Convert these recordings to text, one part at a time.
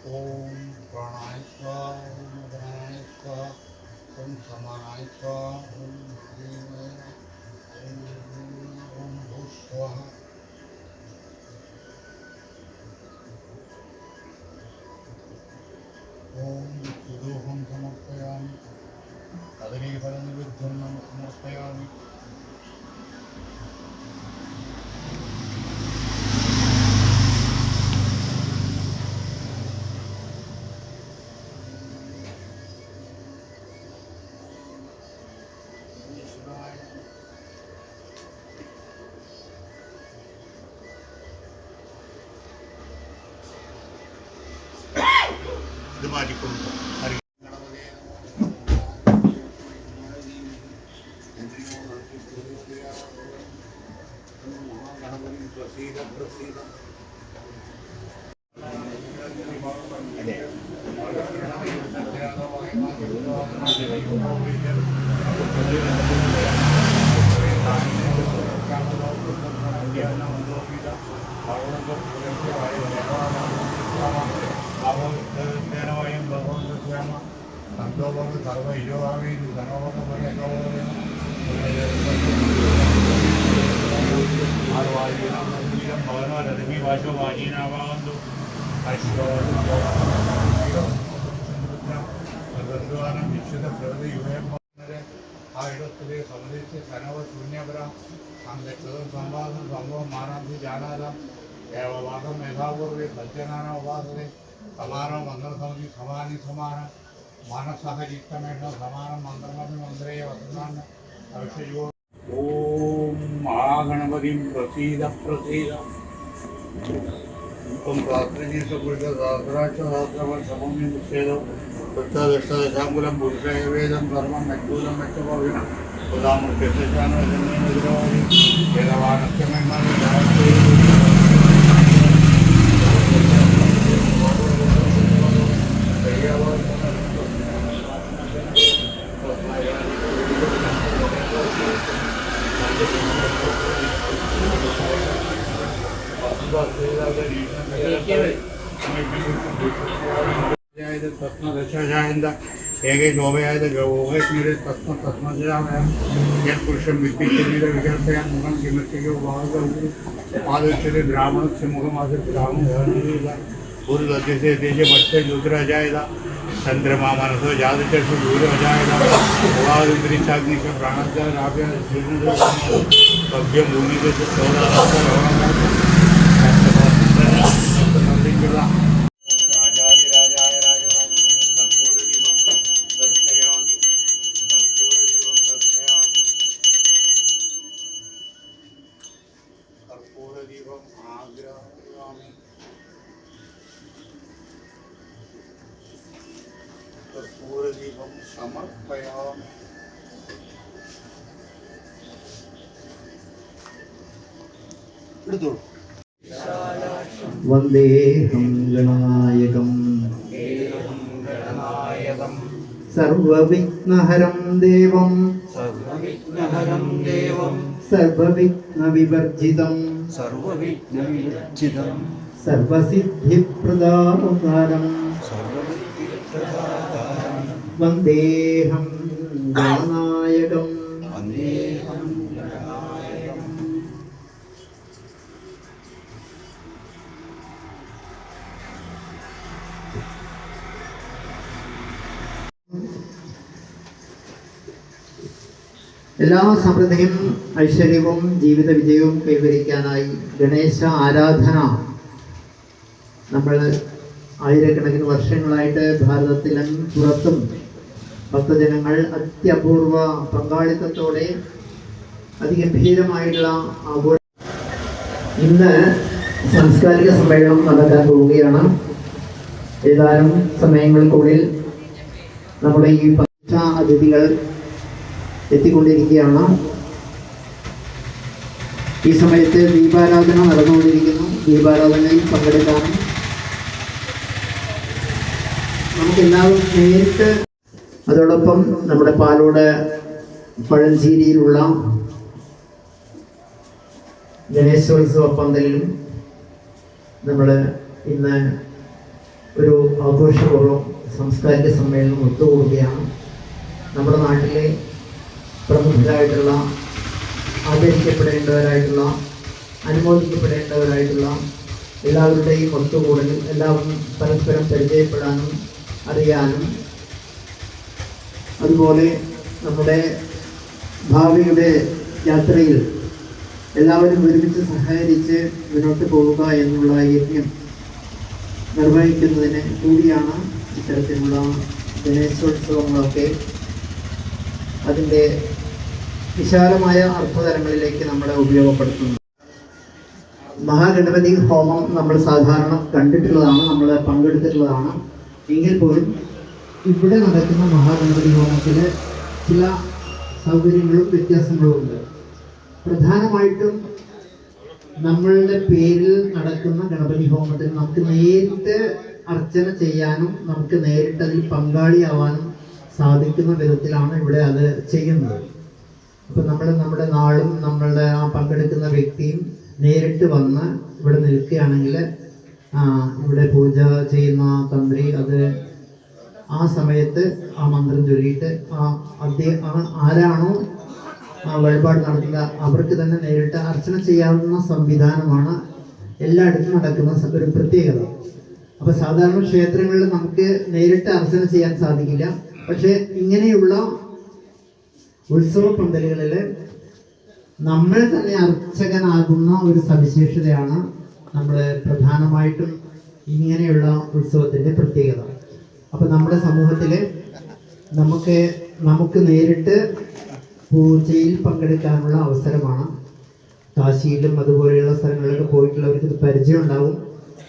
ओम प्राणाय स्वाहा, ओम उदानाय स्वाहा, ओम समानाय स्वाहा, ओम ह्रीं ओम भूः स्वाहा। ओम सुदोहं समर्पयामि, कदलीफलनिवेद्यं समर्पयामि। ആ ഇടത്തിലെ സംബന്ധിച്ച് ധനവ ശൂന്യപര സംരക്ഷണം സംവാദം സംഭവം മാനാന്തി ജാനാലം ദേവവാദം മേധാപൂർവ്വ സജ്ജനാന ഉപാസനെ സമാനം മന്ത്രസമിതി സമാനി സമാനം മനസഹചിത്തമേഷ സമാനം മന്ത്രമതി മന്ത്രേ വസനാൻ അവിഷയോ. ഓം മഹാഗണപതി പ്രസീദ പ്രസീദ. ഓം സഹസ്രാക്ഷസഹസ്രവർഷമോക്ഷേദം വൃത്തദഷ്ടദശാങ്കുലം പുരുഷവേദം ധർമ്മം മെച്ചൂലം മെച്ചഭോജനം ഉദാമൃത്യശാനോജനീതിരോധി വേദവാനസ്യമെന്നാൽ തസ്മദശായന്ത ഏകേ ശോഭയായത് ഗോഹേശ്വര തസ്മതസ്മജാമയം യത്പുരുഷം വിദ്യശരീര വികൽപ്പയാൻ മുഖം കിമർത്തിയോ ഭാഗവതി പാദശ്വരി ബ്രാഹ്മണസ്യ മുഖമാസ ബ്രാഹ്മണ ഒരു ദദ്യസേ ദേശമർച്ച രുദ്രജായത ചന്ദ്രമാ മനസ്സോ ജാതചക്ഷു ദൂരജായത ഭവാദിന്ദ്രിച്ചാഗ്നിക പ്രാണജാരാഭ്യ ഭവ്യം ഭൂമിദശ कर्पूरदीपं समर्पयामि. वन्देऽहं गणायकं सर्वविघ्नहरं देवं सर्वविघ्नविवर्जितं सर्वसिद्धिप्रदातारं वन्देऽहं गणायकम्. എല്ലാ സമൃദ്ധിയും ഐശ്വര്യവും ജീവിത വിജയവും കൈവരിക്കാനായി ഗണേശ ആരാധന നമ്മൾ ആയിരക്കണക്കിന് വർഷങ്ങളായിട്ട് ഭാരതത്തിലും പുറത്തും ഭക്തജനങ്ങൾ അത്യപൂർവ പങ്കാളിത്തത്തോടെ അതിഗംഭീരമായിട്ടുള്ള ആഘോഷം. ഇന്ന് സാംസ്കാരിക സമ്മേളനം നടക്കാൻ പോവുകയാണ്. ഏതാനും സമയങ്ങൾക്കുള്ളിൽ നമ്മുടെ ഈ അതിഥികൾ എത്തിക്കൊണ്ടിരിക്കുകയാണ്. ഈ സമയത്ത് ദീപാരാധന നടന്നുകൊണ്ടിരിക്കുന്നു. ദീപാരാധനയിൽ പങ്കെടുക്കാനും നമുക്കെല്ലാവരും നേരിട്ട്, അതോടൊപ്പം നമ്മുടെ പാലോട് പഴഞ്ചേരിയിലുള്ള ഗണേശോത്സവ പന്തലിലും നമ്മൾ ഇന്ന് ഒരു ആഘോഷപൂർവ്വം സാംസ്കാരിക സമ്മേളനം ഒത്തുകൂടുകയാണ്. നമ്മുടെ നാട്ടിലെ പ്രമുഖരായിട്ടുള്ള, ആദരിക്കപ്പെടേണ്ടവരായിട്ടുള്ള, അനുമോദിക്കപ്പെടേണ്ടവരായിട്ടുള്ള എല്ലാവരുടെയും ഒത്തുകൂടലിൽ എല്ലാവരും പരസ്പരം പരിചയപ്പെടാനും അറിയാനും അതുപോലെ നമ്മുടെ ഭാവിയുടെ യാത്രയിൽ എല്ലാവരും ഒരുമിച്ച് സഹകരിച്ച് മുന്നോട്ട് പോവുക എന്നുള്ള യജ്ഞം നിർവഹിക്കുന്നതിന് കൂടിയാണ് ഇത്തരത്തിലുള്ള ഗണേശോത്സവങ്ങളൊക്കെ അതിൻ്റെ വിശാലമായ അർത്ഥതലങ്ങളിലേക്ക് നമ്മളെ ഉപയോഗപ്പെടുത്തുന്നത്. മഹാഗണപതി ഹോമം നമ്മൾ സാധാരണ കണ്ടിട്ടുള്ളതാണ്, നമ്മൾ പങ്കെടുത്തിട്ടുള്ളതാണ്. എങ്കിൽ പോലും ഇവിടെ നടക്കുന്ന മഹാഗണപതി ഹോമത്തിൽ ചില സൗകര്യങ്ങളും വ്യത്യാസങ്ങളും ഉണ്ട്. പ്രധാനമായിട്ടും നമ്മളുടെ പേരിൽ നടക്കുന്ന ഗണപതി ഹോമത്തിൽ നമുക്ക് നേരിട്ട് അർച്ചന ചെയ്യാനും നമുക്ക് നേരിട്ട് അതിൽ പങ്കാളിയാവാനും സാധിക്കുന്ന വിധത്തിലാണ് ഇവിടെ അത് ചെയ്യുന്നത്. അപ്പം നമ്മുടെ നാളും നമ്മളുടെ ആ പങ്കെടുക്കുന്ന വ്യക്തിയും നേരിട്ട് വന്ന് ഇവിടെ നിൽക്കുകയാണെങ്കിൽ ഇവിടെ പൂജ ചെയ്യുന്ന തന്ത്രി അത് ആ സമയത്ത് ആ മന്ത്രം ചൊല്ലിയിട്ട് ആരാണോ വഴിപാട് നടത്തുക അവർക്ക് തന്നെ നേരിട്ട് അർച്ചന ചെയ്യാവുന്ന സംവിധാനമാണ് എല്ലായിടത്തും നടക്കുന്ന ഒരു പ്രത്യേകത. അപ്പോൾ സാധാരണ ക്ഷേത്രങ്ങളിൽ നമുക്ക് നേരിട്ട് അർച്ചന ചെയ്യാൻ സാധിക്കില്ല. പക്ഷേ ഇങ്ങനെയുള്ള ഉത്സവ പന്തലുകളിൽ നമ്മൾ തന്നെ അർച്ചകനാകുന്ന ഒരു സവിശേഷതയാണ് നമ്മൾ പ്രധാനമായിട്ടും ഇങ്ങനെയുള്ള ഉത്സവത്തിൻ്റെ പ്രത്യേകത. അപ്പോൾ നമ്മുടെ സമൂഹത്തിൽ നമുക്ക് നേരിട്ട് പൂജയിൽ പങ്കെടുക്കാനുള്ള അവസരമാണ്. കാശിയിലും അതുപോലെയുള്ള സ്ഥലങ്ങളിലൊക്കെ പോയിട്ടുള്ളവർക്ക് ഇത് പരിചയം ഉണ്ടാവും.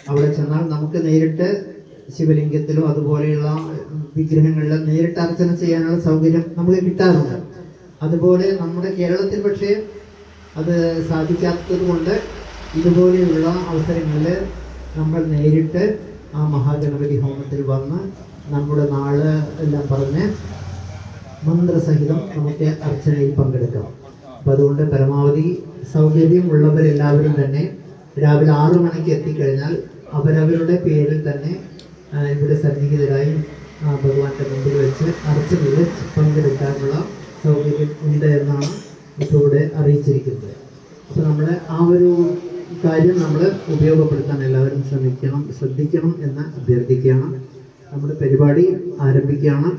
അവിടെ ചെന്നാൽ നമുക്ക് നേരിട്ട് ശിവലിംഗത്തിലോ അതുപോലെയുള്ള വിഗ്രഹങ്ങളിലോ നേരിട്ട് അർച്ചന ചെയ്യാനുള്ള സൗകര്യം നമുക്ക് കിട്ടാറുണ്ട്. അതുപോലെ നമ്മുടെ കേരളത്തിൽ പക്ഷേ അത് സാധിക്കാത്തത് കൊണ്ട് ഇതുപോലെയുള്ള അവസരങ്ങളിൽ നമ്മൾ നേരിട്ട് ആ മഹാഗണപതി ഹോമത്തിൽ വന്ന് നമ്മുടെ നാള് എല്ലാം പറഞ്ഞ് മന്ത്രസഹിതം നമുക്ക് അർച്ചനയിൽ പങ്കെടുക്കാം. അപ്പം അതുകൊണ്ട് പരമാവധി സൗകര്യമുള്ളവരെല്ലാവരും തന്നെ രാവിലെ 6 മണിക്ക് എത്തിക്കഴിഞ്ഞാൽ അവരവരുടെ പേരിൽ തന്നെ ഇവിടെ സന്നിഹിതരായി ഭഗവാന്റെ മുമ്പിൽ വെച്ച് അർച്ചനയിൽ പങ്കെടുക്കാനുള്ള സൗകര്യം ഉണ്ട് എന്നാണ് ഇപ്പോൾ ഇവിടെ അറിയിച്ചിരിക്കുന്നത്. അപ്പോൾ നമ്മൾ ആ ഒരു കാര്യം നമ്മൾ ഉപയോഗപ്പെടുത്താൻ എല്ലാവരും ശ്രദ്ധിക്കണം എന്ന് അഭ്യർത്ഥിക്കുകയാണ്. നമ്മുടെ പരിപാടി ആരംഭിക്കുകയാണ്.